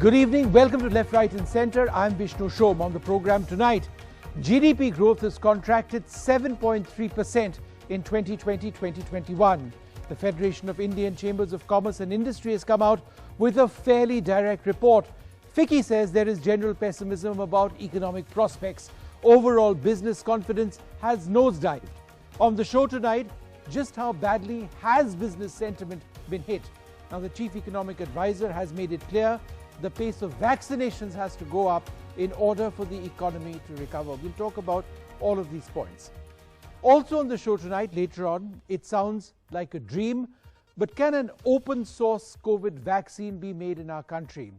Good evening. Welcome to Left, Right and Centre. I'm Vishnu Shom. On the program tonight, GDP growth has contracted 7.3% in 2020-2021. The Federation of Indian Chambers of Commerce and Industry has come out with a fairly direct report. FICCI says there is general pessimism about economic prospects. Overall business confidence has nosedived. On the show tonight, just how badly has business sentiment been hit? Now, the Chief Economic Advisor has made it clear the pace of vaccinations has to go up in order for the economy to recover. We'll talk about all of these points. Also on the show tonight, later on, it sounds like a dream, but can an open source COVID vaccine be made in our country?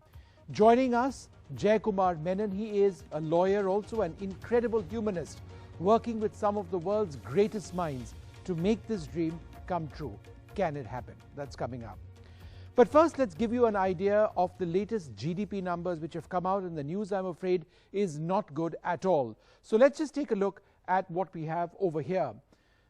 Joining us, Jaikumar Menon. He is a lawyer, also an incredible humanist, working with some of the world's greatest minds to make this dream come true. Can it happen? That's coming up. But first, let's give you an idea of the latest GDP numbers which have come out, and the news, I'm afraid, is not good at all. So let's just take a look at what we have over here.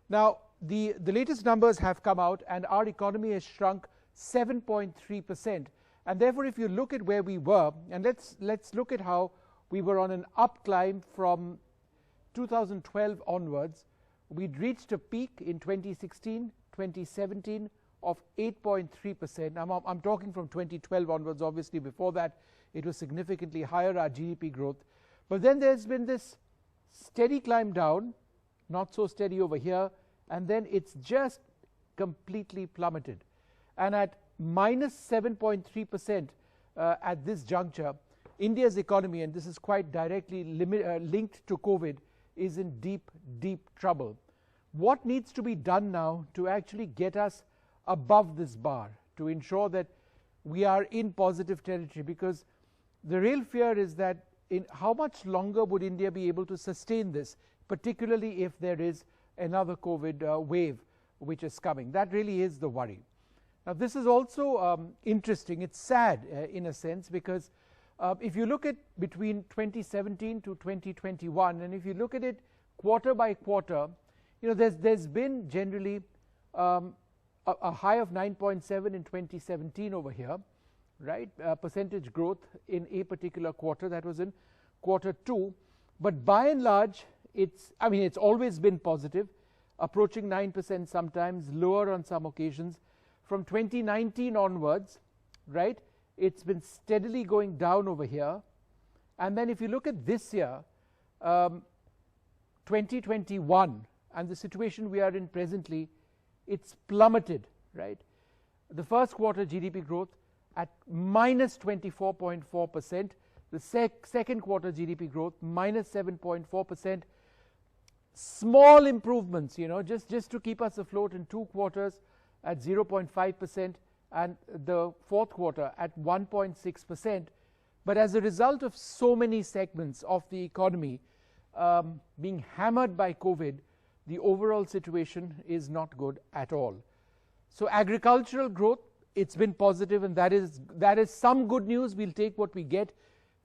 Now, the latest numbers have come out, and our economy has shrunk 7.3%. And therefore, if you look at where we were, and let's look at how we were on an up climb from 2012 onwards. We'd reached a peak in 2016, 2017, of 8.3%. I'm talking from 2012 onwards. Obviously, before that, it was significantly higher, our GDP growth. But then there's been this steady climb down, not so steady over here, and then it's just completely plummeted. And at minus 7.3% at this juncture, India's economy, and this is quite directly linked to COVID, is in deep, deep trouble. What needs to be done now to actually get us above this bar, to ensure that we are in positive territory? Because the real fear is that in how much longer would India be able to sustain this, particularly if there is another COVID wave which is coming. That really is the worry. Now, this is also interesting. It's sad in a sense, because if you look at between 2017 to 2021, and if you look at it quarter by quarter, you know, there's been generally a high of 9.7 in 2017 over here, right? Percentage growth in a particular quarter. That was in quarter 2. But by and large, it's always been positive, approaching 9% sometimes, lower on some occasions. From 2019 onwards, right, it's been steadily going down over here. And then if you look at this year, 2021, and the situation we are in presently, it's plummeted, right? The first quarter GDP growth at minus 24.4%. The second quarter GDP growth minus 7.4%. Small improvements, you know, just to keep us afloat in 2 quarters at 0.5%, and the fourth quarter at 1.6%. But as a result of so many segments of the economy being hammered by COVID, the overall situation is not good at all. So agricultural growth, it's been positive, and that is some good news. We'll take what we get,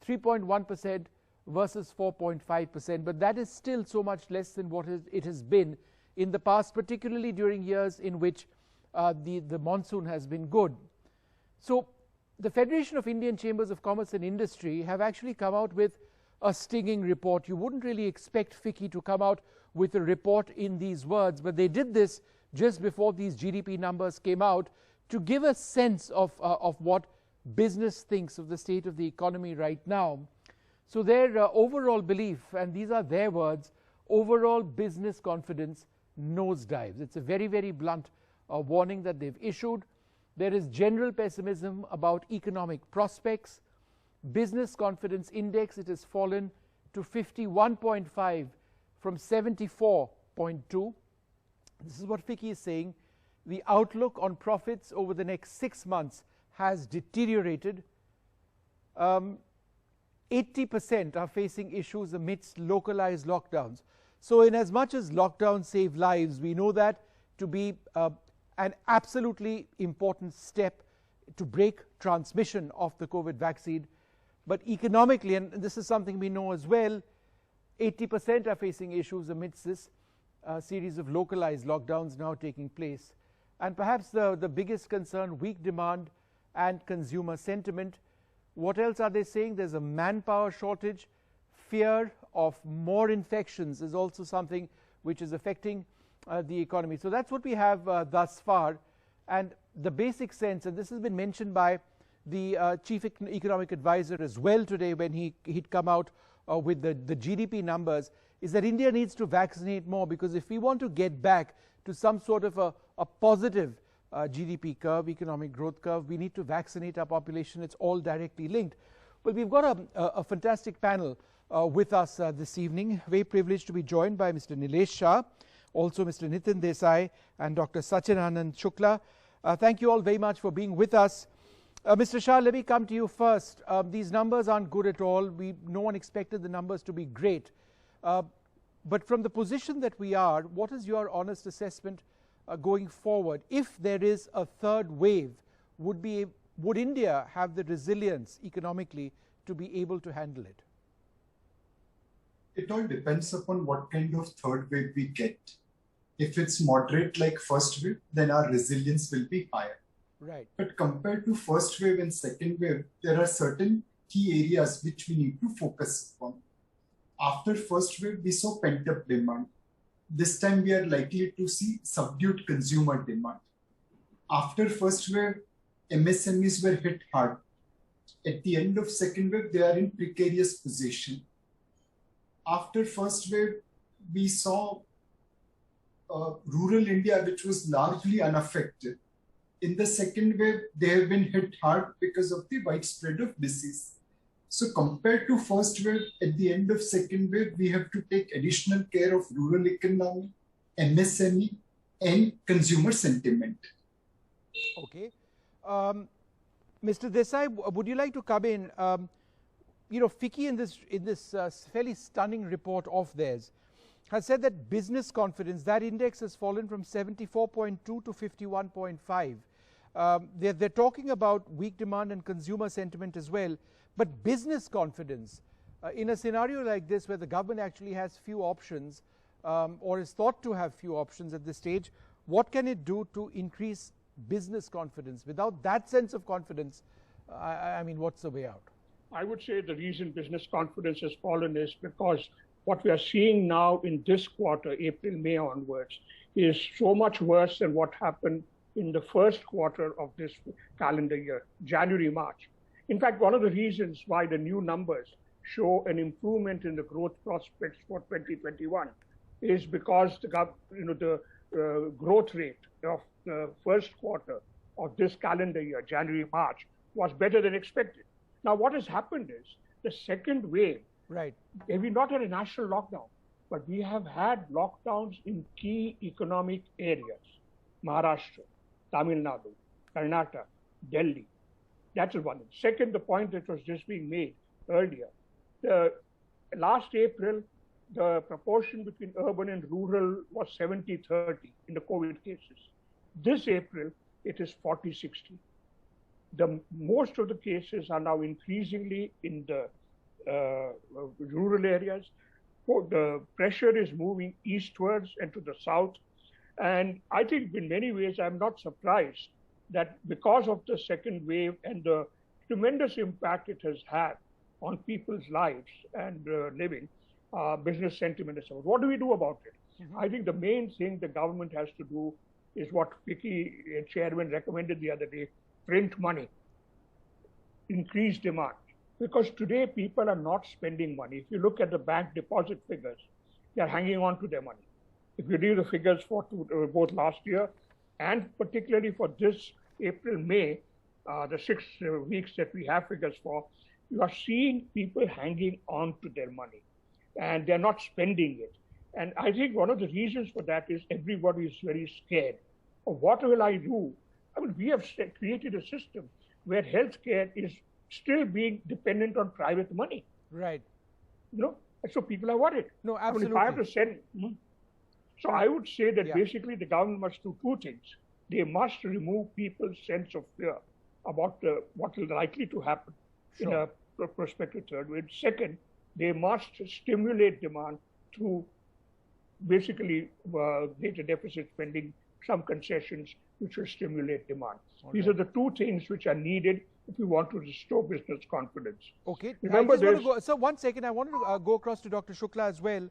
3.1% versus 4.5%, but that is still so much less than what it has been in the past, particularly during years in which the monsoon has been good. So the Federation of Indian Chambers of Commerce and Industry have actually come out with a stinging report. You wouldn't really expect FICCI to come out with a report in these words, but they did this just before these GDP numbers came out to give a sense of what business thinks of the state of the economy right now. So their overall belief, and these are their words, overall business confidence nosedives. It's a very, very blunt warning that they've issued. There is general pessimism about economic prospects. Business confidence index, it has fallen to 51.5 from 74.2. This is what FICCI is saying. The outlook on profits over the next 6 months has deteriorated. 80% are facing issues amidst localized lockdowns. So in as much as lockdowns save lives, we know that to be an absolutely important step to break transmission of the COVID vaccine. But economically, and this is something we know as well, 80% are facing issues amidst this series of localized lockdowns now taking place. And perhaps the biggest concern, weak demand and consumer sentiment. What else are they saying? There's a manpower shortage. Fear of more infections is also something which is affecting the economy. So that's what we have thus far. And the basic sense, and this has been mentioned by the chief economic advisor as well today when he'd come out with the GDP numbers, is that India needs to vaccinate more, because if we want to get back to some sort of a positive GDP curve, economic growth curve, we need to vaccinate our population. It's all directly linked. Well, we've got a fantastic panel with us this evening. Very privileged to be joined by Mr. Nilesh Shah, also Mr. Nitin Desai and Dr. Sachinanand Shukla. Thank you all very much for being with us. Mr. Shah, let me come to you first. These numbers aren't good at all. No one expected the numbers to be great. But from the position that we are, what is your honest assessment going forward? If there is a third wave, would India have the resilience economically to be able to handle it? It all depends upon what kind of third wave we get. If it's moderate like first wave, then our resilience will be higher. Right. But compared to first wave and second wave, there are certain key areas which we need to focus upon. After first wave, we saw pent-up demand. This time we are likely to see subdued consumer demand. After first wave, MSMEs were hit hard. At the end of second wave, they are in precarious position. After first wave, we saw rural India, which was largely unaffected. In the second wave, they have been hit hard because of the widespread of disease. So compared to first wave, at the end of second wave, we have to take additional care of rural economy, MSME, and consumer sentiment. Okay. Mr. Desai, would you like to come in? FICCI in this fairly stunning report of theirs has said that business confidence, that index has fallen from 74.2 to 51.5. They're talking about weak demand and consumer sentiment as well. But business confidence, in a scenario like this where the government actually has few options or is thought to have few options at this stage, what can it do to increase business confidence? Without that sense of confidence, I mean, what's the way out? I would say the reason business confidence has fallen is because what we are seeing now in this quarter, April, May onwards, is so much worse than what happened in the first quarter of this calendar year, January, March. In fact, one of the reasons why the new numbers show an improvement in the growth prospects for 2021 is because the growth rate of the first quarter of this calendar year, January, March, was better than expected. Now, what has happened is the second wave, right? We not had a national lockdown, but we have had lockdowns in key economic areas, Maharashtra, Tamil Nadu, Karnataka, Delhi. That's one thing. Second, the point that was just being made earlier, last April, the proportion between urban and rural was 70-30 in the COVID cases. This April, it is 40-60. Most of the cases are now increasingly in the rural areas. The pressure is moving eastwards and to the south. And I think in many ways, I'm not surprised that because of the second wave and the tremendous impact it has had on people's lives and living, business sentiment and so on. What do we do about it? Mm-hmm. I think the main thing the government has to do is what FICCI chairman recommended the other day: print money, increase demand. Because today people are not spending money. If you look at the bank deposit figures, they're hanging on to their money. If you read the figures for both last year and particularly for this April, May, the 6 weeks that we have figures for, you are seeing people hanging on to their money and they're not spending it. And I think one of the reasons for that is everybody is very scared of what will I do? I mean, we have created a system where healthcare is still being dependent on private money. Right. So people are worried. No, absolutely. I mean, if I have to send, so I would say that basically the government must do two things. They must remove people's sense of fear about what is likely to happen in a prospective third wave. Second, they must stimulate demand through basically data deficit spending, some concessions which will stimulate demand. These are the two things which are needed if we want to restore business confidence. Okay. Remember, so 1 second, I wanted to go across to Dr. Shukla as well.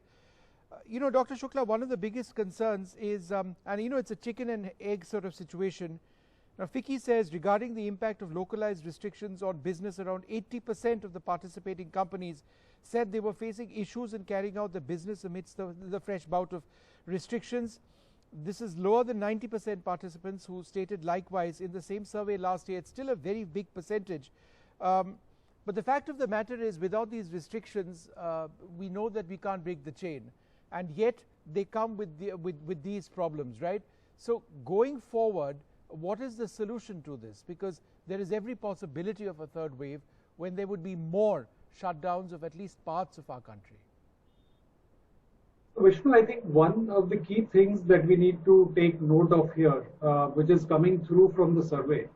Dr. Shukla, one of the biggest concerns is, and it's a chicken and egg sort of situation. Now, FICCI says regarding the impact of localized restrictions on business, around 80% of the participating companies said they were facing issues in carrying out the business amidst the fresh bout of restrictions. This is lower than 90% participants who stated likewise in the same survey last year. It's still a very big percentage. But the fact of the matter is, without these restrictions, we know that we can't break the chain. And yet they come with these problems, right? So going forward, what is the solution to this? Because there is every possibility of a third wave when there would be more shutdowns of at least parts of our country. Vishnu, I think one of the key things that we need to take note of here, which is coming through from the survey,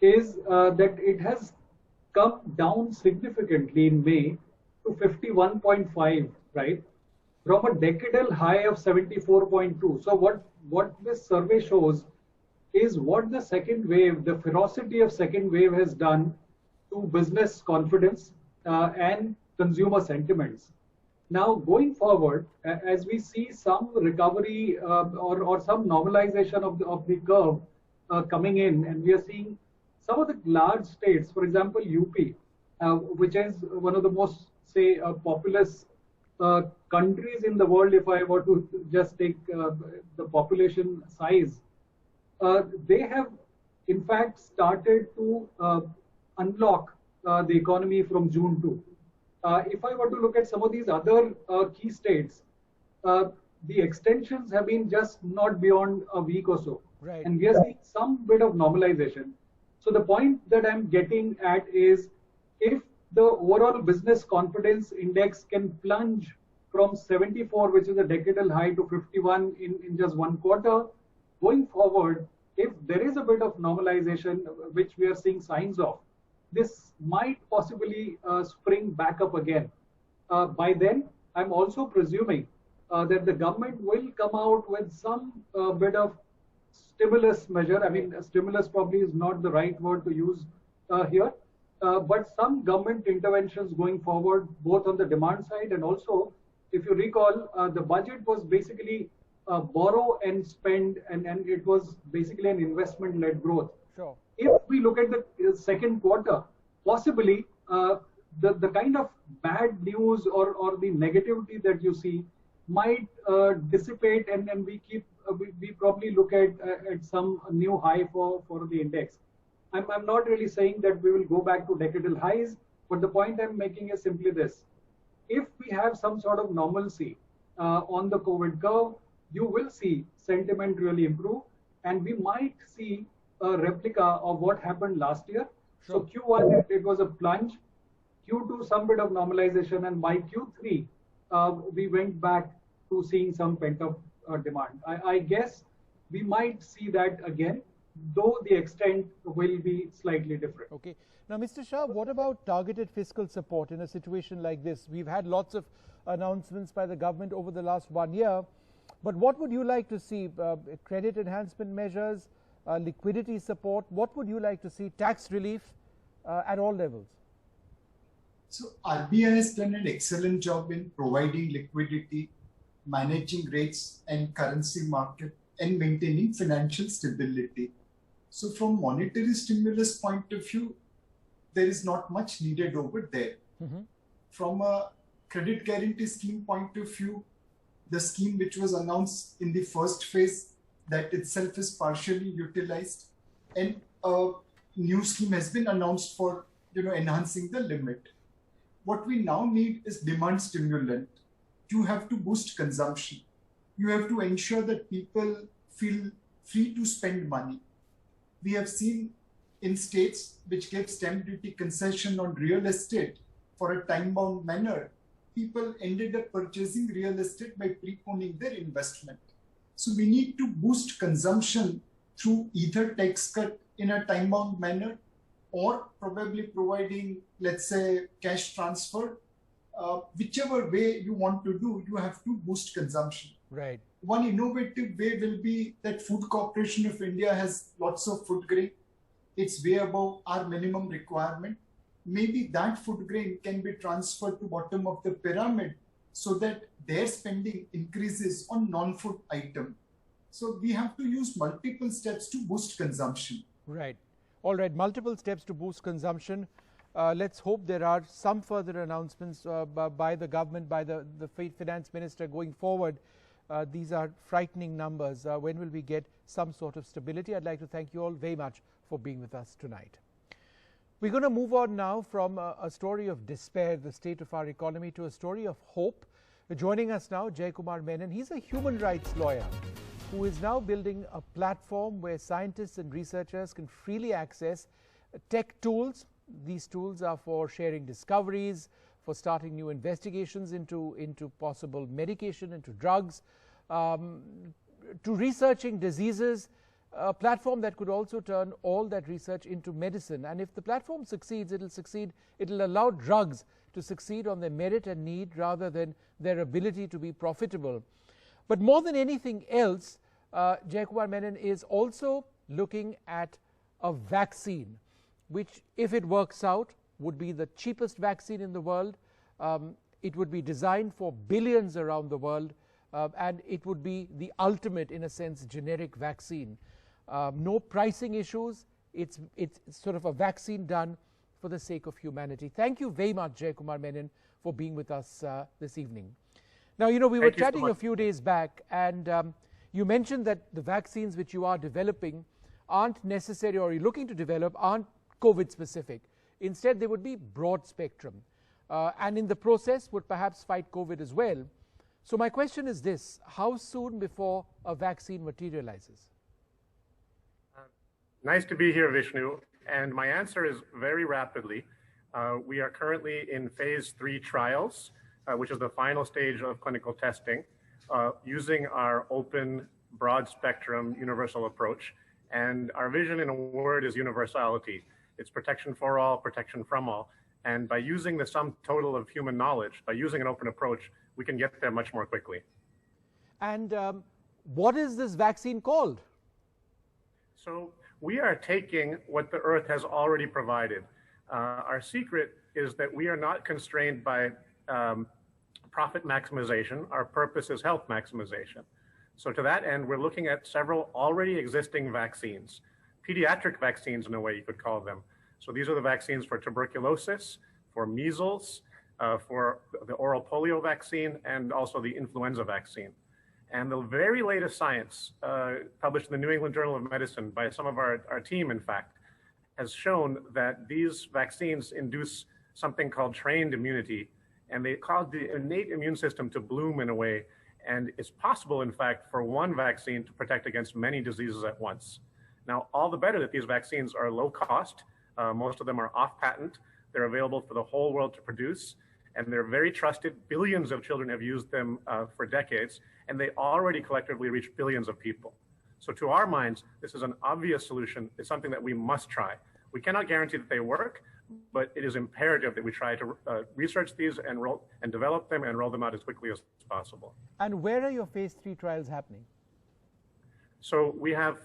is that it has come down significantly in May to 51.5, right? From a decadal high of 74.2. So what this survey shows is what the second wave, the ferocity of second wave has done to business confidence and consumer sentiments. Now, going forward, as we see some recovery or some normalization of the curve coming in, and we are seeing some of the large states, for example, UP, which is one of the most, say, populous countries in the world, if I were to just take the population size, they have in fact started to unlock the economy from June 2. If I were to look at some of these other key states, the extensions have been just not beyond a week or so. Right. And we are seeing some bit of normalization. So the point that I'm getting at is, if the overall business confidence index can plunge from 74, which is a decadal high, to 51 in just one quarter, going forward, if there is a bit of normalization, which we are seeing signs of, this might possibly spring back up again. By then, I'm also presuming that the government will come out with some bit of stimulus measure. I mean, stimulus probably is not the right word to use here, but some government interventions going forward, both on the demand side and also, if you recall, the budget was basically borrow and spend, and it was basically an investment-led growth. Sure. If we look at the second quarter, possibly the kind of bad news or the negativity that you see might dissipate, and we probably look at some new high for the index. I'm not really saying that we will go back to decadal highs, but the point I'm making is simply this. If we have some sort of normalcy on the COVID curve, you will see sentiment really improve, and we might see a replica of what happened last year. Sure. So Q1, it was a plunge, Q2, some bit of normalization, and by Q3, we went back to seeing some pent-up demand. I guess we might see that again, though the extent will be slightly different. Okay. Now, Mr. Shah, what about targeted fiscal support in a situation like this? We've had lots of announcements by the government over the last 1 year, but what would you like to see? Credit enhancement measures, liquidity support? What would you like to see? Tax relief at all levels? So RBI has done an excellent job in providing liquidity, managing rates and currency market, and maintaining financial stability. So from monetary stimulus point of view, there is not much needed over there. Mm-hmm. From a credit guarantee scheme point of view, the scheme which was announced in the first phase, that itself is partially utilized, and a new scheme has been announced for enhancing the limit. What we now need is demand stimulant. You have to boost consumption. You have to ensure that people feel free to spend money. We have seen in states which gave stamp duty concession on real estate for a time-bound manner, people ended up purchasing real estate by preponing their investment. So we need to boost consumption through either tax cut in a time-bound manner or probably providing, let's say, cash transfer. Whichever way you want to do, you have to boost consumption. Right. One innovative way will be that Food Corporation of India has lots of food grain. it's way above our minimum requirement. Maybe that food grain can be transferred to bottom of the pyramid so that their spending increases on non-food item. So we have to use multiple steps to boost consumption. Right. All right. Multiple steps to boost consumption. Let's hope there are some further announcements by the government, by the finance minister going forward. These are frightening numbers. When will we get some sort of stability? I'd like to thank you all very much for being with us tonight. We're going to move on now from a story of despair, the state of our economy, to a story of hope. Joining us now, Jayakumar Menon. He's a human rights lawyer who is now building a platform where scientists and researchers can freely access tech tools. These tools are for sharing discoveries, for starting new investigations into possible medication, into drugs, to researching diseases, a platform that could also turn all that research into medicine. And if the platform succeeds, it'll allow drugs to succeed on their merit and need rather than their ability to be profitable. But more than anything else, Jayakumar Menon is also looking at a vaccine, which, if it works out, would be the cheapest vaccine in the world. It would be designed for billions around the world, and it would be the ultimate, in a sense, generic vaccine. No pricing issues. It's sort of a vaccine done for the sake of humanity. Thank you very much, Jayakumar Menon, for being with us this evening. Now, you know, we were chatting a few days back, and you mentioned that the vaccines which you are developing aren't necessary, or you're looking to develop, aren't COVID specific. Instead, they would be broad spectrum, and in the process would perhaps fight COVID as well. So my question is this: how soon before a vaccine materializes? Nice to be here, Vishnu. And my answer is very rapidly. We are currently in phase 3 trials, which is the final stage of clinical testing, using our open, broad spectrum, universal approach. And our vision, in a word, is universality. It's protection for all, protection from all. And by using the sum total of human knowledge, by using an open approach, we can get there much more quickly. And what is this vaccine called? So we are taking what the Earth has already provided. Our secret is that we are not constrained by profit maximization. Our purpose is health maximization. So to that end, we're looking at several already existing vaccines, pediatric vaccines in a way you could call them. So these are the vaccines for tuberculosis, for measles, for the oral polio vaccine, and also the influenza vaccine. And the very latest science, published in the New England Journal of Medicine by some of our team, in fact, has shown that these vaccines induce something called trained immunity, and they cause the innate immune system to bloom in a way. And it's possible, in fact, for one vaccine to protect against many diseases at once. Now, all the better that these vaccines are low cost. Most of them are off patent. They're available for the whole world to produce, and they're very trusted. Billions of children have used them for decades, and they already collectively reach billions of people. So to our minds, this is an obvious solution. It's something that we must try. We cannot guarantee that they work, but it is imperative that we try to research these and develop them and roll them out as quickly as possible. And where are your phase 3 trials happening? So we have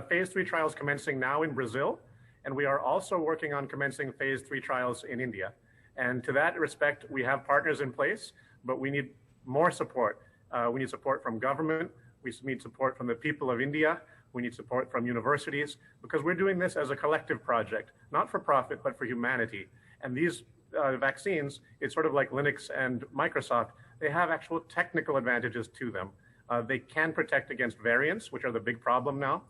phase 3 trials commencing now in Brazil, and we are also working on commencing phase 3 trials in India. And to that respect, we have partners in place, but we need more support. We need support from government. We need support from the people of India. We need support from universities, because we're doing this as a collective project, not for profit, but for humanity. And these vaccines, it's sort of like Linux and Microsoft. They have actual technical advantages to them. They can protect against variants, which are the big problem now.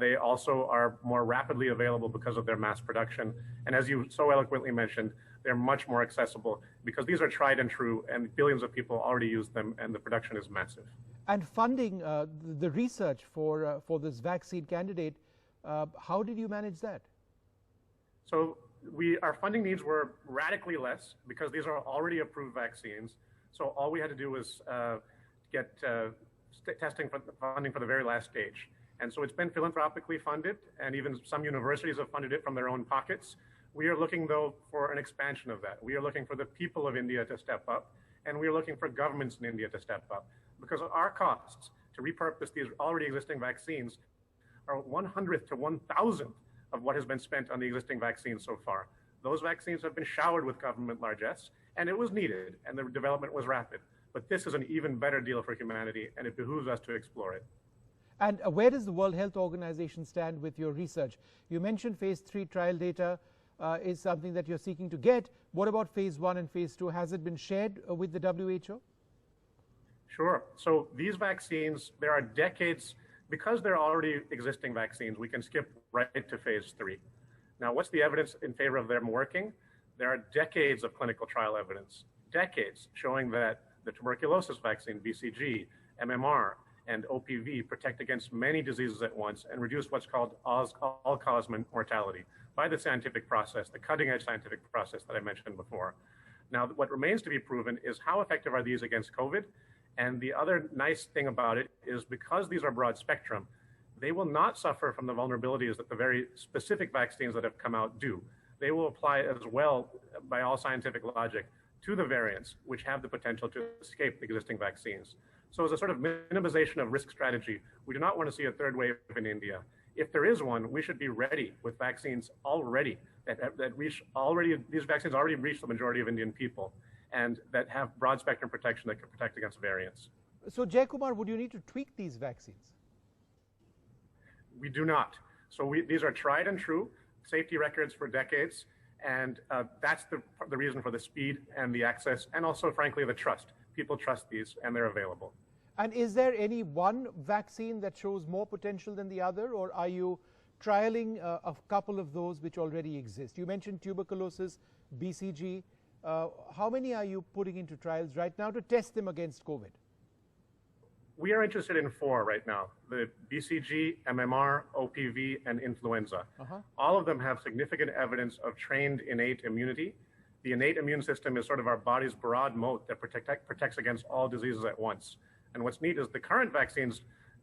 They also are more rapidly available because of their mass production. And as you so eloquently mentioned, they're much more accessible because these are tried and true, and billions of people already use them, and the production is massive. And funding the research for this vaccine candidate, how did you manage that? So our funding needs were radically less because these are already approved vaccines. So all we had to do was get testing funding for the very last stage. And so it's been philanthropically funded, and even some universities have funded it from their own pockets. We are looking, though, for an expansion of that. We are looking for the people of India to step up, and we are looking for governments in India to step up, because our costs to repurpose these already existing vaccines are 1/100th to 1,000th of what has been spent on the existing vaccines so far. Those vaccines have been showered with government largesse, and it was needed, and the development was rapid. But this is an even better deal for humanity, and it behooves us to explore it. And where does the World Health Organization stand with your research? You mentioned phase 3 trial data is something that you're seeking to get. What about phase 1 and phase 2? Has it been shared with the WHO? Sure. So these vaccines, there are decades, because they're already existing vaccines, we can skip right to phase 3. Now, what's the evidence in favor of them working? There are decades of clinical trial evidence, decades showing that the tuberculosis vaccine, BCG, MMR, and OPV protect against many diseases at once and reduce what's called all-cause mortality by the scientific process, the cutting-edge scientific process that I mentioned before. Now, what remains to be proven is how effective are these against COVID? And the other nice thing about it is because these are broad spectrum, they will not suffer from the vulnerabilities that the very specific vaccines that have come out do. They will apply as well, by all scientific logic, to the variants, which have the potential to escape the existing vaccines. So as a sort of minimization of risk strategy, we do not want to see a third wave in India. If there is one, we should be ready with vaccines already these vaccines already reach the majority of Indian people and that have broad spectrum protection that can protect against variants. So Jaykumar, would you need to tweak these vaccines? We do not. So these are tried and true safety records for decades. And that's the reason for the speed and the access and also, frankly, the trust. People trust these and they're available. And is there any one vaccine that shows more potential than the other, or are you trialing a couple of those which already exist? You mentioned tuberculosis, BCG. How many are you putting into trials right now to test them against COVID? We are interested in 4 right now: the BCG, MMR, OPV, and influenza. All of them have significant evidence of trained innate immunity. The innate immune system is sort of our body's broad moat that protects against all diseases at once. And what's neat is the current vaccines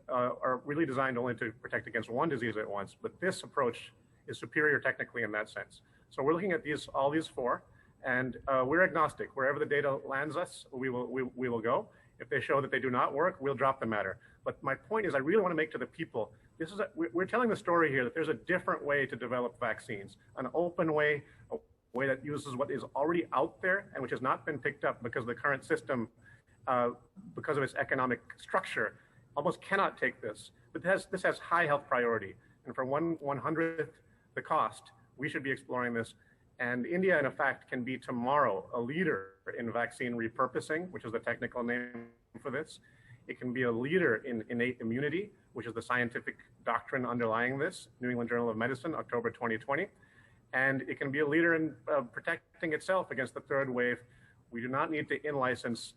are really designed only to protect against one disease at once, but this approach is superior technically in that sense. So we're looking at all these 4, and we're agnostic. Wherever the data lands us, we will go. If they show that they do not work, we'll drop the matter. But my point is, I really want to make to the people, we're telling the story here that there's a different way to develop vaccines, an open way, a way that uses what is already out there and which has not been picked up because the current system, because of its economic structure, almost cannot take this. But this has high health priority. And for 1/100th the cost, we should be exploring this. And India, in fact, can be tomorrow a leader in vaccine repurposing, which is the technical name for this. It can be a leader in innate immunity, which is the scientific doctrine underlying this, New England Journal of Medicine, October 2020. And it can be a leader in protecting itself against the third wave. We do not need to in-license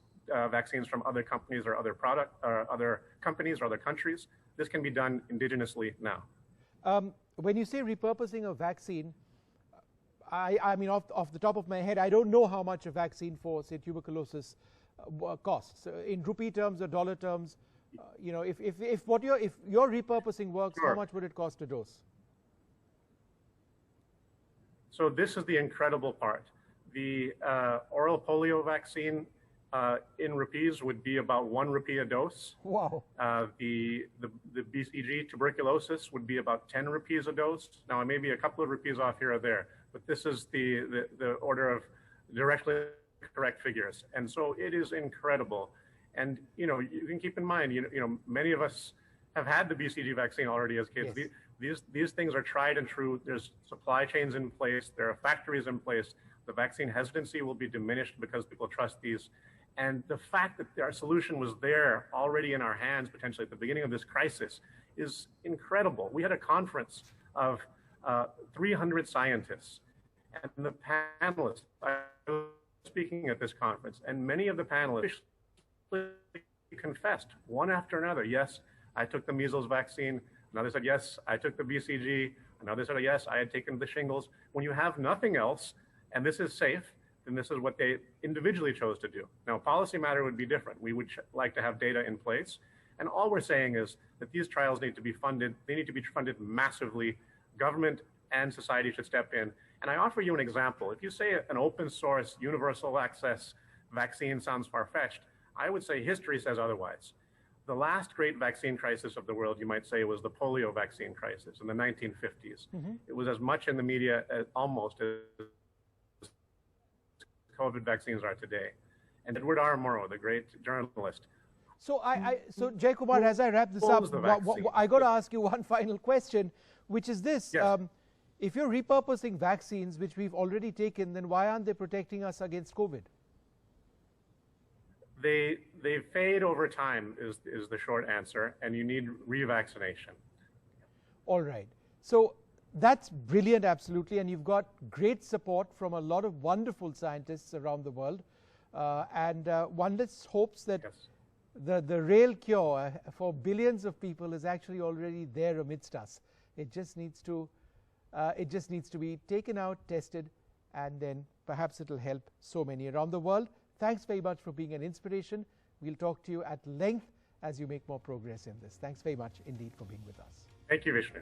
vaccines from other companies or other companies or other countries. This can be done indigenously now. When you say repurposing a vaccine, I mean, off the top of my head, I don't know how much a vaccine for, say, tuberculosis costs in rupee terms or dollar terms. You know, if your repurposing works, Sure. How much would it cost a dose? So this is the incredible part. The oral polio vaccine in rupees would be about 1 rupee a dose. Wow. The BCG tuberculosis would be about 10 rupees a dose. Now, I may be a couple of rupees off here or there, but this is the order of directly correct figures. And so it is incredible. And, you know, you can keep in mind, you know, many of us have had the BCG vaccine already as kids. Yes. These things are tried and true. There's supply chains in place. There are factories in place. The vaccine hesitancy will be diminished because people trust these. And the fact that our solution was there already in our hands, potentially at the beginning of this crisis, is incredible. We had a conference of 300 scientists, and the panelists, I was speaking at this conference, and many of the panelists confessed one after another, yes, I took the measles vaccine. Another said, yes, I took the BCG. Another said, yes, I had taken the shingles. When you have nothing else, and this is safe, then this is what they individually chose to do. Now, policy matter would be different. We would like to have data in place. And all we're saying is that these trials need to be funded. They need to be funded massively. Government and society should step in. And I offer you an example. If you say an open source, universal access vaccine sounds far-fetched, I would say history says otherwise. The last great vaccine crisis of the world, you might say, was the polio vaccine crisis in the 1950s. It was as much in the media as almost as COVID vaccines are today. And Edward R. Murrow, the great journalist. So, so Jay Kumar, as I wrap this up, I got to ask you one final question, which is this. Yes. If you're repurposing vaccines, which we've already taken, then why aren't they protecting us against COVID? They fade over time is the short answer, and you need revaccination. All right. So that's brilliant, absolutely, and you've got great support from a lot of wonderful scientists around the world, and one just hopes that the real cure for billions of people is actually already there amidst us. It just needs to be taken out, tested, and then perhaps it'll help so many around the world. Thanks very much for being an inspiration. We'll talk to you at length as you make more progress in this. Thanks very much indeed for being with us. Thank you, Vishnu.